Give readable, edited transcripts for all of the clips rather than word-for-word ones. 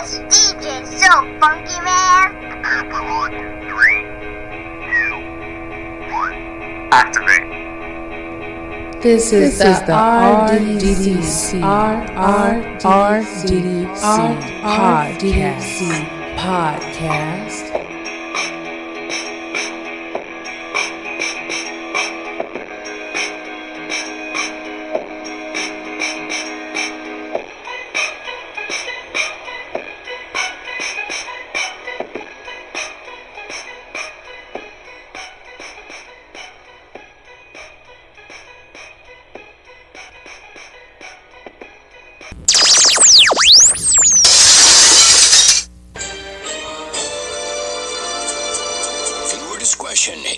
This DJ's so funky, man. On 3, 2, 1. Activate. This is the RDDC podcast.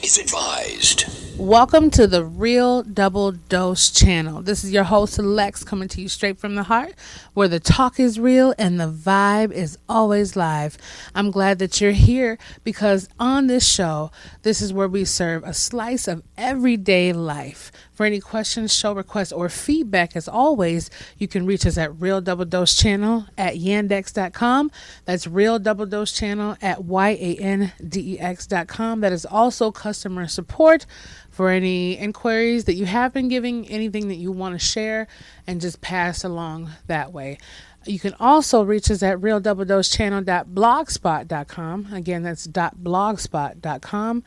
Is advised. Welcome to the Real Double Dose channel. This is your host Lex coming to you straight from the heart, where the talk is real and the vibe is always live. I'm glad that you're here because on this show, this is where we serve a slice of everyday life. For any questions, show requests, or feedback, as always, you can reach us at Real Double Dose Channel at yandex.com. That's Real Double Dose Channel at yandex.com. That is also customer support for any inquiries that you have been giving, anything that you want to share, and just pass along that way. You can also reach us at realdoubledosechannel.blogspot.com. Again, that's .blogspot.com.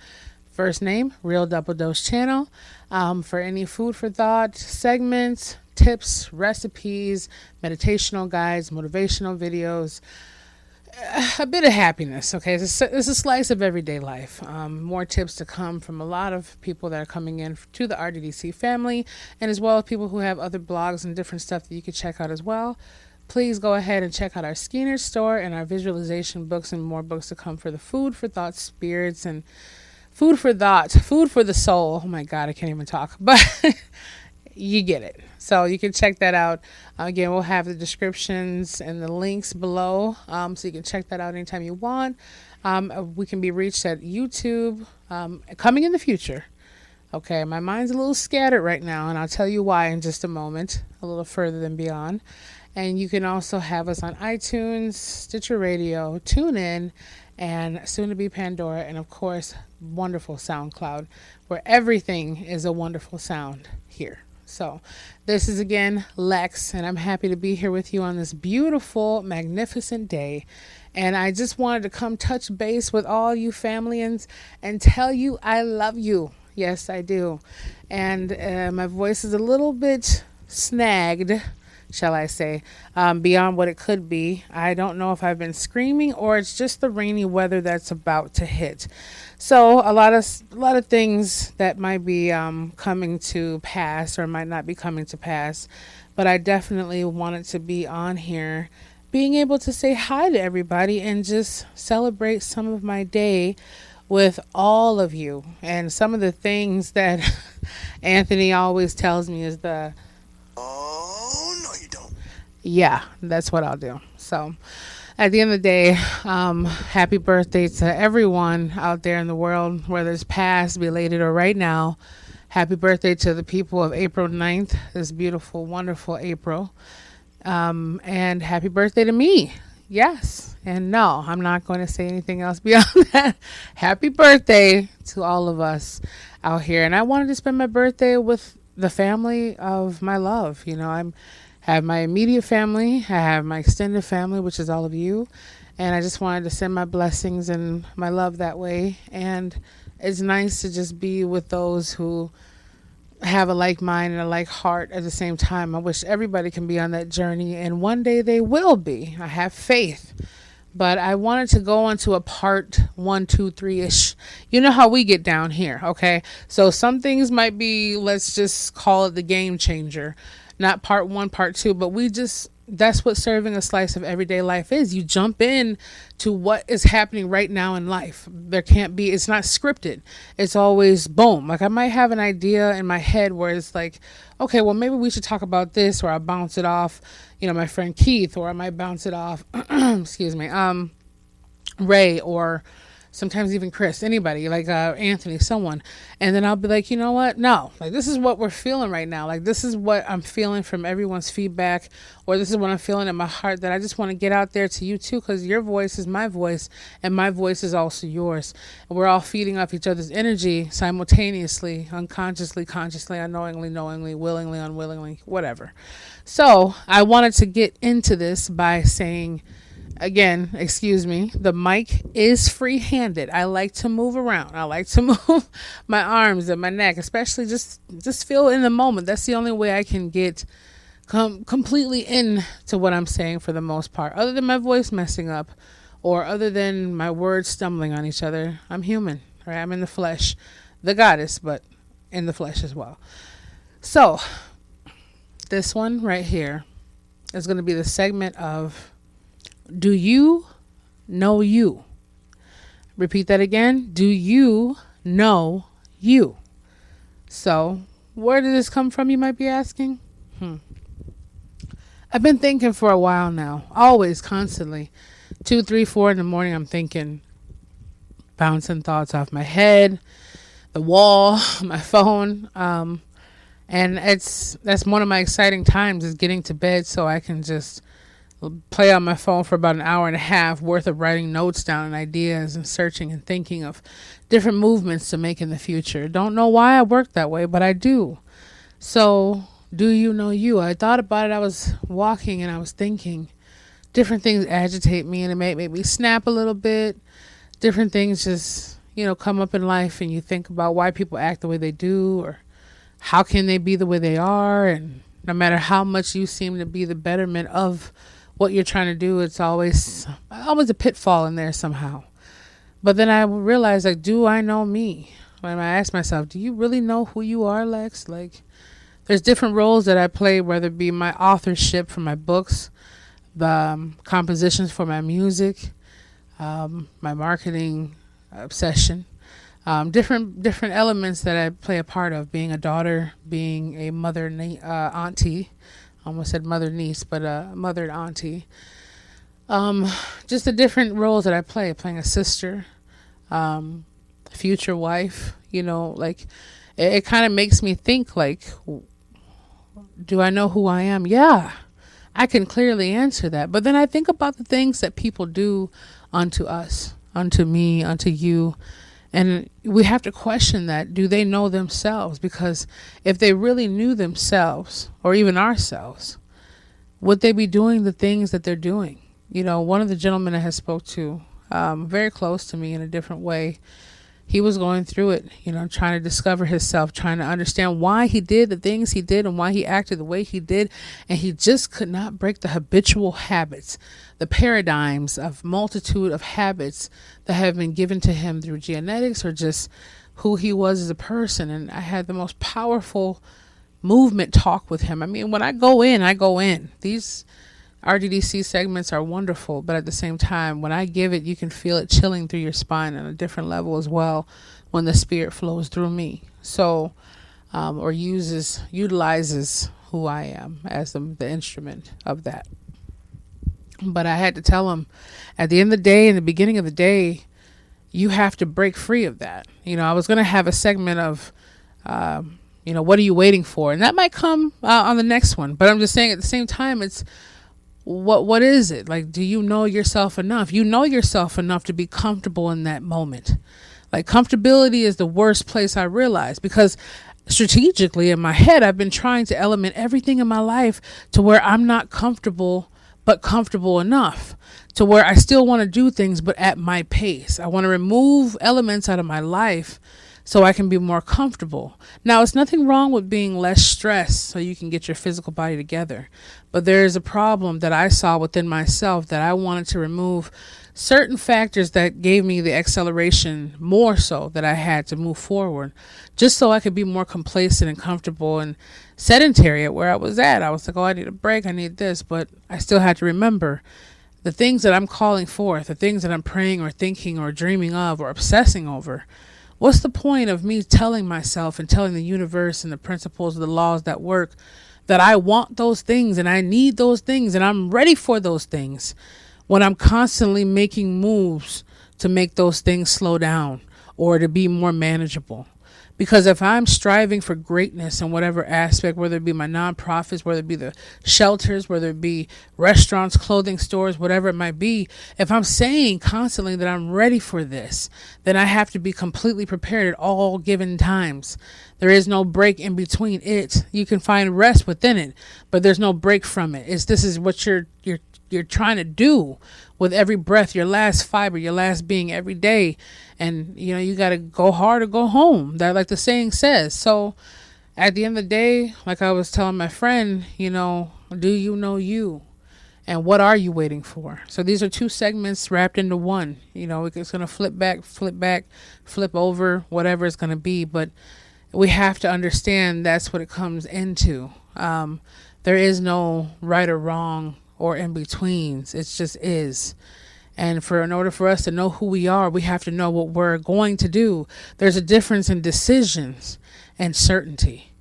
First name, Real Double Dose Channel. For any food for thought segments, tips, recipes, meditational guides, motivational videos, a bit of happiness. Okay, it's a slice of everyday life. More tips to come from a lot of people that are coming in to the RDDC family, and as well as people who have other blogs and different stuff that you can check out as well. Please go ahead and check out our Skinner store and our visualization books, and more books to come for the food for thought spirits and food for thought, food for the soul. Oh my God, I can't even talk, but you get it. So you can check that out. Again, we'll have the descriptions and the links below, so you can check that out anytime you want. We can be reached at YouTube, coming in the future. Okay, my mind's a little scattered right now, and I'll tell you why in just a moment, a little further than beyond. And you can also have us on iTunes, Stitcher Radio, TuneIn, and soon to be Pandora, and of course, wonderful SoundCloud, where everything is a wonderful sound here. So this is again Lex, and I'm happy to be here with you on this beautiful, magnificent day. And I just wanted to come touch base with all you familians and tell you I love you. Yes, I do. And my voice is a little bit snagged, shall I say, beyond what it could be. I don't know if I've been screaming or it's just the rainy weather that's about to hit. So a lot of things that might be coming to pass or might not be coming to pass, but I definitely wanted to be on here, being able to say hi to everybody and just celebrate some of my day with all of you. And some of the things that Anthony always tells me is yeah, that's what I'll do. So at the end of the day, happy birthday to everyone out there in the world, whether it's past, belated, or right now. Happy birthday to the people of April 9th, this beautiful, wonderful April. And happy birthday to me. Yes. And no, I'm not going to say anything else beyond that. Happy birthday to all of us out here. And I wanted to spend my birthday with the family of my love. You know, I have my immediate family, I have my extended family, which is all of you, and I just wanted to send my blessings and my love that way. And it's nice to just be with those who have a like mind and a like heart at the same time. I wish everybody can be on that journey, and one day they will be. I have faith. But I wanted to go on to a part 1, 2, 3-ish. You know how we get down here, okay? So some things might be, let's just call it the game changer. Not part 1, part 2, but that's what serving a slice of everyday life is. You jump in to what is happening right now in life. It's not scripted. It's always boom. Like I might have an idea in my head where it's like, okay, well, maybe we should talk about this, or I'll bounce it off, my friend Keith, or I might bounce it off, excuse me, Ray, or sometimes even Chris, anybody, like Anthony, someone. And then I'll be like, you know what? No, like this is what we're feeling right now. Like this is what I'm feeling from everyone's feedback, or this is what I'm feeling in my heart that I just want to get out there to you too, because your voice is my voice and my voice is also yours. And we're all feeding off each other's energy simultaneously, unconsciously, consciously, unknowingly, knowingly, willingly, unwillingly, whatever. So I wanted to get into this by saying, again, excuse me, the mic is free-handed. I like to move around. I like to move my arms and my neck, especially just feel in the moment. That's the only way I can get completely into what I'm saying for the most part. Other than my voice messing up or other than my words stumbling on each other, I'm human, right? I'm in the flesh, the goddess, but in the flesh as well. So this one right here is going to be the segment of Do You Know You? Repeat that again. Do you know you? So, where did this come from, you might be asking? I've been thinking for a while now. Always, constantly. 2, 3, 4 in the morning, I'm thinking. Bouncing thoughts off my head, the wall, my phone. And that's one of my exciting times is getting to bed so I can just play on my phone for about an hour and a half worth of writing notes down and ideas and searching and thinking of different movements to make in the future. Don't know why I work that way, but I do. So, do you know you? I thought about it. I was walking and I was thinking different things agitate me and it may make me snap a little bit. Different things just, come up in life and you think about why people act the way they do or how can they be the way they are. And no matter how much you seem to be the betterment of what you're trying to do, it's always a pitfall in there somehow. But then I realized, like, do I know me? When I ask myself, do you really know who you are, Lex? Like, there's different roles that I play, whether it be my authorship for my books, the compositions for my music, my marketing obsession, different elements that I play a part of, being a daughter, being a mother, auntie. Almost said mother niece, but mother and auntie. Just the different roles that I play, playing a sister, future wife, like it kind of makes me think like, do I know who I am? Yeah, I can clearly answer that. But then I think about the things that people do unto us, unto me, unto you. And we have to question that. Do they know themselves? Because if they really knew themselves or even ourselves, would they be doing the things that they're doing? One of the gentlemen I had spoke to, very close to me in a different way, he was going through it, trying to discover himself, trying to understand why he did the things he did and why he acted the way he did. And he just could not break the habitual habits, the paradigms of multitude of habits that have been given to him through genetics or just who he was as a person. And I had the most powerful movement talk with him. I mean, when I go in. These RDDC segments are wonderful, but at the same time, when I give it, you can feel it chilling through your spine on a different level as well when the spirit flows through me. So, or utilizes who I am as the instrument of that. But I had to tell him at the end of the day, in the beginning of the day, you have to break free of that. I was going to have a segment of, what are you waiting for? And that might come on the next one. But I'm just saying at the same time, it's, what is it? Like, do you know yourself enough? You know yourself enough to be comfortable in that moment. Like, comfortability is the worst place I realize, because strategically in my head, I've been trying to element everything in my life to where I'm not comfortable, but comfortable enough to where I still want to do things, but at my pace. I want to remove elements out of my life so I can be more comfortable. Now, it's nothing wrong with being less stressed so you can get your physical body together. But there is a problem that I saw within myself that I wanted to remove certain factors that gave me the acceleration more so that I had to move forward, just so I could be more complacent and comfortable and sedentary at where I was at. I was like, I need a break, I need this, but I still had to remember the things that I'm calling forth, the things that I'm praying or thinking or dreaming of or obsessing over. What's the point of me telling myself and telling the universe and the principles of the laws that work that I want those things and I need those things and I'm ready for those things when I'm constantly making moves to make those things slow down or to be more manageable. Because if I'm striving for greatness in whatever aspect, whether it be my nonprofits, whether it be the shelters, whether it be restaurants, clothing stores, whatever it might be, if I'm saying constantly that I'm ready for this, then I have to be completely prepared at all given times. There is no break in between it. You can find rest within it, but there's no break from it. This is what you're trying to do with every breath, your last fiber, your last being every day. And, you got to go hard or go home. That, like the saying says. So at the end of the day, like I was telling my friend, do you know you? And what are you waiting for? So these are two segments wrapped into one. It's going to flip back, flip over, whatever it's going to be. But we have to understand that's what it comes into. There is no right or wrong or in betweens. It just is. And in order for us to know who we are, we have to know what we're going to do. There's a difference in decisions and certainty.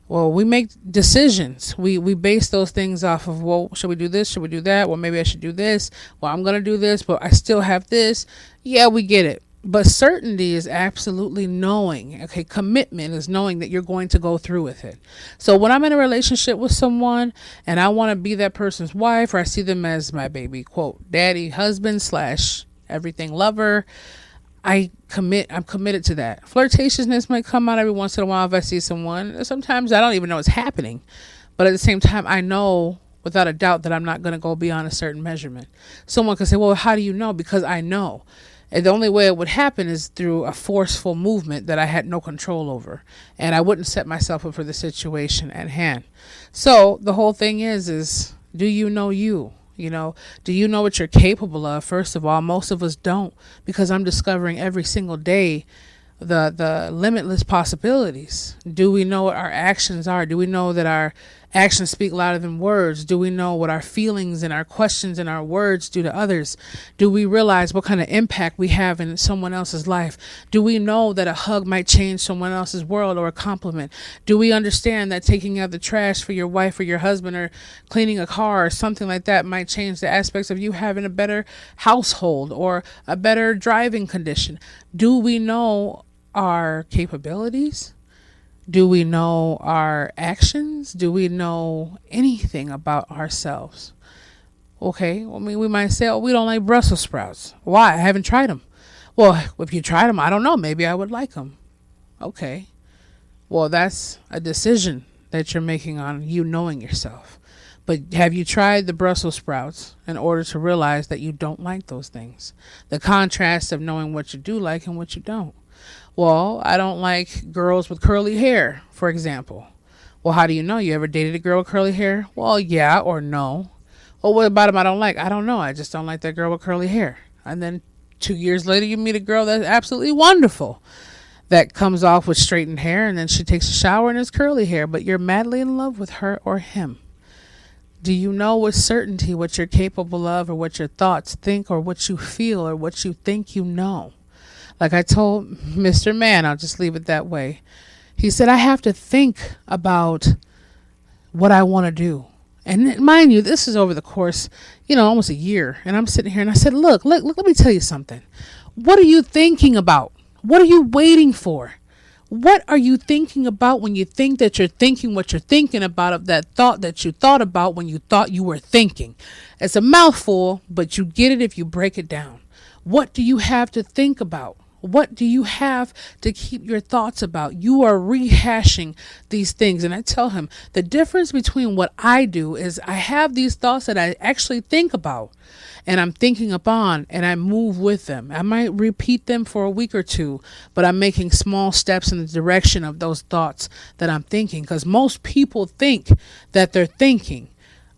Well, we make decisions. We base those things off of, well, should we do this? Should we do that? Well, maybe I should do this. Well, I'm going to do this, but I still have this. Yeah, we get it. But certainty is absolutely knowing. Okay, commitment is knowing that you're going to go through with it. So when I'm in a relationship with someone and I want to be that person's wife, or I see them as my baby, quote, daddy, husband / everything lover, I'm committed to that. Flirtatiousness might come out every once in a while if I see someone. Sometimes I don't even know it's happening. But at the same time, I know without a doubt that I'm not going to go beyond a certain measurement. Someone can say, well, how do you know? Because I know. And the only way it would happen is through a forceful movement that I had no control over. And I wouldn't set myself up for the situation at hand. So the whole thing is do you know you? Do you know what you're capable of? First of all, most of us don't, because I'm discovering every single day the limitless possibilities. Do we know what our actions are? Do we know that our actions speak louder than words? Do we know what our feelings and our questions and our words do to others? Do we realize what kind of impact we have in someone else's life? Do we know that a hug might change someone else's world, or a compliment? Do we understand that taking out the trash for your wife or your husband, or cleaning a car or something like that, might change the aspects of you having a better household or a better driving condition? Do we know our capabilities? Do we know our actions? Do we know anything about ourselves? Okay, we might say, we don't like Brussels sprouts. Why? I haven't tried them. Well, if you tried them, I don't know. Maybe I would like them. Okay. Well, that's a decision that you're making on you knowing yourself. But have you tried the Brussels sprouts in order to realize that you don't like those things? The contrast of knowing what you do like and what you don't. Well, I don't like girls with curly hair, for example. Well, how do you know? You ever dated a girl with curly hair? Well, yeah or no. Well, what about them I don't like? I don't know. I just don't like that girl with curly hair. And then 2 years later, you meet a girl that's absolutely wonderful, that comes off with straightened hair, and then she takes a shower and it's curly hair, but you're madly in love with her or him. Do you know with certainty what you're capable of, or what your thoughts think, or what you feel, or what you think you know? Like I told Mr. Man, I'll just leave it that way. He said, I have to think about what I want to do. And mind you, this is over the course, almost a year. And I'm sitting here and I said, look, let me tell you something. What are you thinking about? What are you waiting for? What are you thinking about when you think that you're thinking what you're thinking about, of that thought that you thought about when you thought you were thinking? It's a mouthful, but you get it if you break it down. What do you have to think about? What do you have to keep your thoughts about? You are rehashing these things. And I tell him the difference between what I do is I have these thoughts that I actually think about, and I'm thinking upon, and I move with them. I might repeat them for a week or two, but I'm making small steps in the direction of those thoughts that I'm thinking, because most people think that they're thinking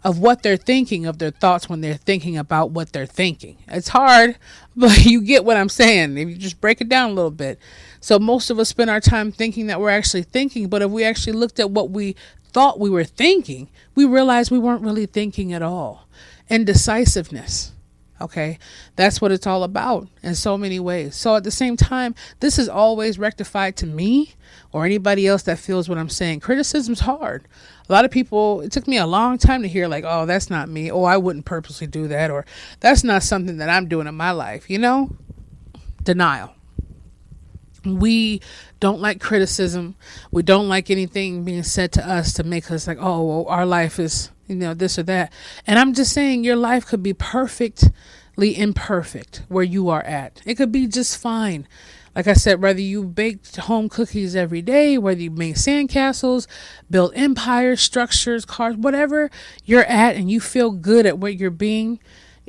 of what they're thinking of their thoughts when they're thinking about what they're thinking. It's hard, but you get what I'm saying if you just break it down a little bit. So most of us spend our time thinking that we're actually thinking, but if we actually looked at what we thought we were thinking, we realized we weren't really thinking at all. Indecisiveness. Okay, that's what it's all about in so many ways. So at the same time, this is always rectified to me or anybody else that feels what I'm saying. Criticism's hard. A lot of people, it took me a long time to hear like, oh, that's not me. Oh, I wouldn't purposely do that. Or that's not something that I'm doing in my life. You know, denial. We don't like criticism. We don't like anything being said to us to make us like, oh, well, our life is, this or that. And I'm just saying your life could be perfectly imperfect where you are at. It could be just fine. Like I said, whether you baked home cookies every day, whether you make sandcastles, build empires, structures, cars, whatever you're at, and you feel good at what you're being,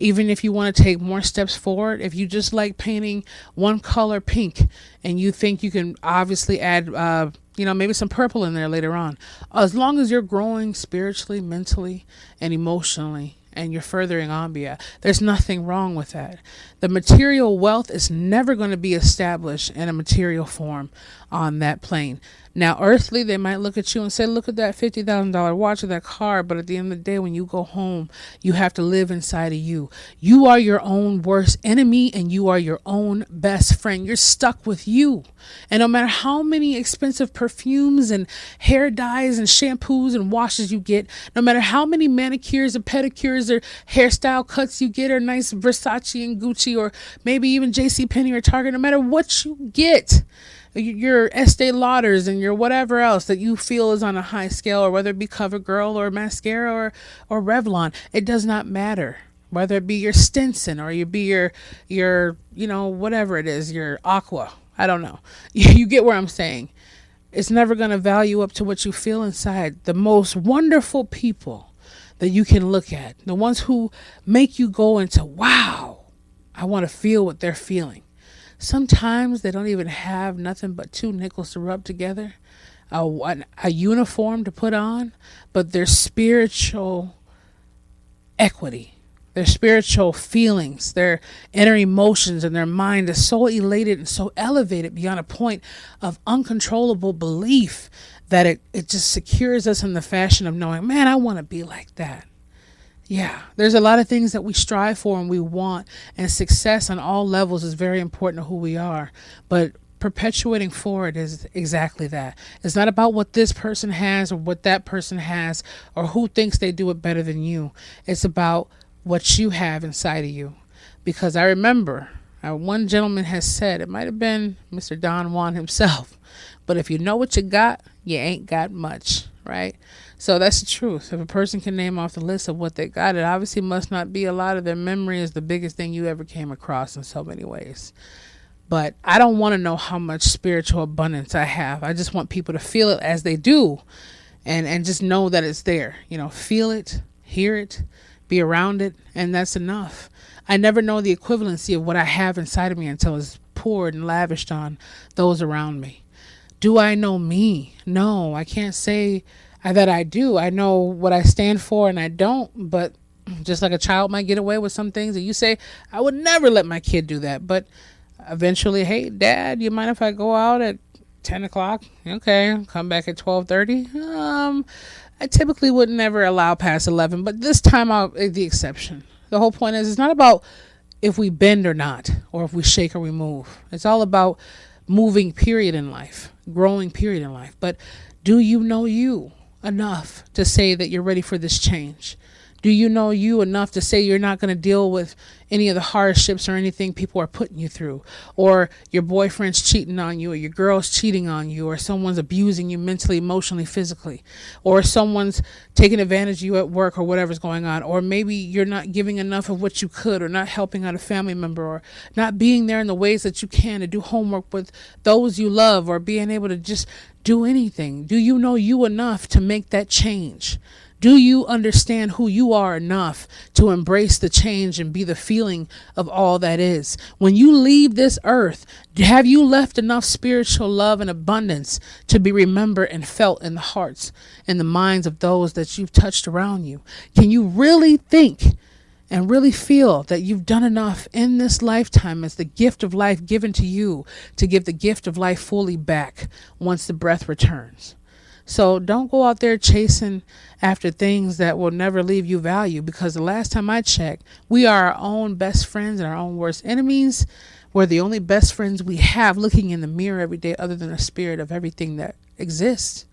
even if you want to take more steps forward, if you just like painting one color pink and you think you can obviously add, maybe some purple in there later on, as long as you're growing spiritually, mentally, and emotionally, and you're furthering on beyond, there's nothing wrong with that. The material wealth is never going to be established in a material form on that plane. Now, earthly, they might look at you and say, look at that $50,000 watch or that car. But at the end of the day, when you go home, you have to live inside of you. You are your own worst enemy and you are your own best friend. You're stuck with you. And no matter how many expensive perfumes and hair dyes and shampoos and washes you get, no matter how many manicures and pedicures or hairstyle cuts you get, or nice Versace and Gucci, or maybe even JCPenney or Target, no matter what you get, your Estee Lauders and your whatever else that you feel is on a high scale, or whether it be CoverGirl or mascara or Revlon, it does not matter. Whether it be your Stinson or you be your whatever it is, your Aqua, I don't know. You get where I'm saying. It's never going to value up to what you feel inside. The most wonderful people that you can look at, the ones who make you go into, wow, I want to feel what they're feeling. Sometimes they don't even have nothing but 2 nickels to rub together, a uniform to put on, but their spiritual equity, their spiritual feelings, their inner emotions, and their mind is so elated and so elevated beyond a point of uncontrollable belief that it just secures us in the fashion of knowing, man, I want to be like that. Yeah, there's a lot of things that we strive for and we want, and success on all levels is very important to who we are. But perpetuating forward is exactly that. It's not about what this person has or what that person has or who thinks they do it better than you. It's about what you have inside of you. Because I remember one gentleman has said, it might have been Mr. Don Juan himself, but if you know what you got, you ain't got much, right? So that's the truth. If a person can name off the list of what they got, it obviously must not be a lot of their memory is the biggest thing you ever came across in so many ways. But I don't want to know how much spiritual abundance I have. I just want people to feel it as they do and just know that it's there. Feel it, hear it, be around it, and that's enough. I never know the equivalency of what I have inside of me until it's poured and lavished on those around me. Do I know me? No, I can't say that I do. I know what I stand for and I don't, but just like a child might get away with some things and you say, I would never let my kid do that. But eventually, hey, Dad, you mind if I go out at 10 o'clock? Okay, come back at 12:30. I typically would never allow past 11, but this time I'll the exception. The whole point is it's not about if we bend or not, or if we shake or we move. It's all about moving period in life, growing period in life. But do you know you enough to say that you're ready for this change? Do you know you enough to say you're not going to deal with any of the hardships or anything people are putting you through, or your boyfriend's cheating on you, or your girl's cheating on you, or someone's abusing you mentally, emotionally, physically, or someone's taking advantage of you at work, or whatever's going on, or maybe you're not giving enough of what you could, or not helping out a family member, or not being there in the ways that you can to do homework with those you love, or being able to just do anything. Do you know you enough to make that change? Do you understand who you are enough to embrace the change and be the feeling of all that is? When you leave this earth, have you left enough spiritual love and abundance to be remembered and felt in the hearts and the minds of those that you've touched around you? Can you really think and really feel that you've done enough in this lifetime as the gift of life given to you to give the gift of life fully back once the breath returns? So don't go out there chasing after things that will never leave you value, because the last time I checked, we are our own best friends and our own worst enemies. We're the only best friends we have looking in the mirror every day, other than the spirit of everything that exists.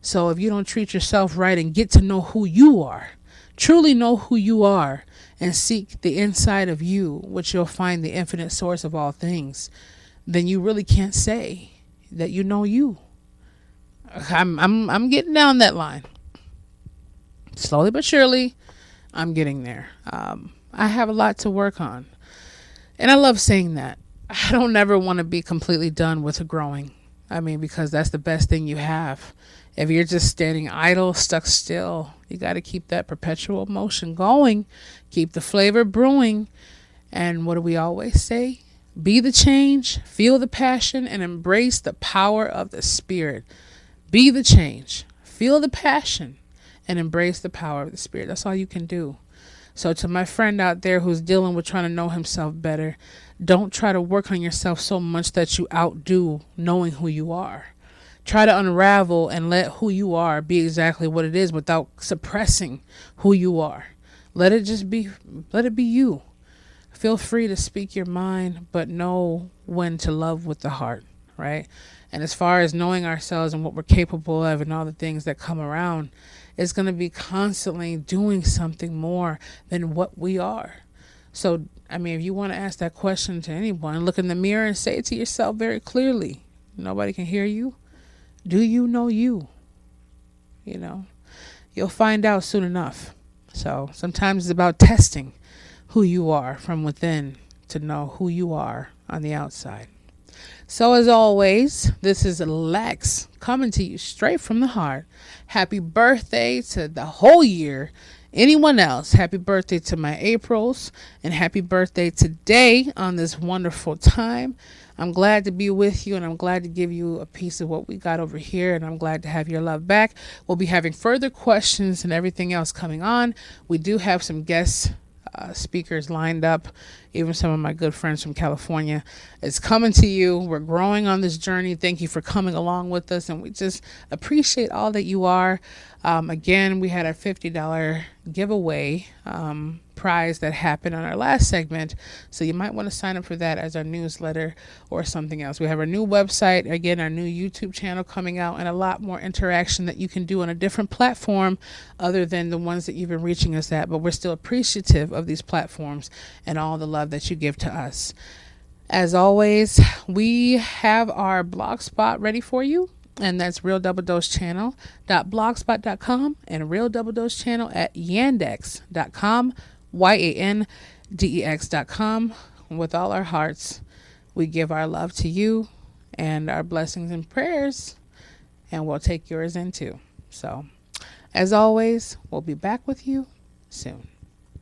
So if you don't treat yourself right and get to know who you are, truly know who you are, and seek the inside of you, which you'll find the infinite source of all things, then you really can't say that you know you. I'm getting down that line. Slowly but surely, I'm getting there. I have a lot to work on. And I love saying that. I don't ever want to be completely done with growing. I mean, because that's the best thing you have. If you're just standing idle, stuck still, you got to keep that perpetual motion going. Keep the flavor brewing. And what do we always say? Be the change, feel the passion, and embrace the power of the spirit. Be the change, feel the passion, and embrace the power of the spirit. That's all you can do. So to my friend out there who's dealing with trying to know himself better, don't try to work on yourself so much that you outdo knowing who you are. Try to unravel and let who you are be exactly what it is without suppressing who you are. Let it be you. Feel free to speak your mind, but know when to love with the heart, right? And as far as knowing ourselves and what we're capable of and all the things that come around, it's going to be constantly doing something more than what we are. So, I mean, if you want to ask that question to anyone, look in the mirror and say it to yourself very clearly. Nobody can hear you. Do you know you? You know, you'll find out soon enough. So sometimes it's about testing who you are from within to know who you are on the outside. So as always, this is Lex coming to you straight from the heart. Happy birthday to the whole year. Anyone else, happy birthday to my Aprils, and happy birthday today on this wonderful time. I'm glad to be with you, and I'm glad to give you a piece of what we got over here, and I'm glad to have your love back. We'll be having further questions and everything else coming on. We do have some guests speakers lined up, even some of my good friends from California. It's coming to you. We're growing on this journey. Thank you for coming along with us, and we just appreciate all that you are. Again, we had a $50 giveaway prize that happened on our last segment, so you might want to sign up for that as our newsletter or something else. We have our new website, again, our new YouTube channel coming out, and a lot more interaction that you can do on a different platform other than the ones that you've been reaching us at, but we're still appreciative of these platforms and all the love that you give to us. As always, we have our blog spot ready for you, and that's Real Double Dose Channel.blogspot.com and Real Double Dose Channel at yandex.com, yandex.com. With all our hearts, we give our love to you and our blessings and prayers, and we'll take yours in too. So, as always, we'll be back with you soon.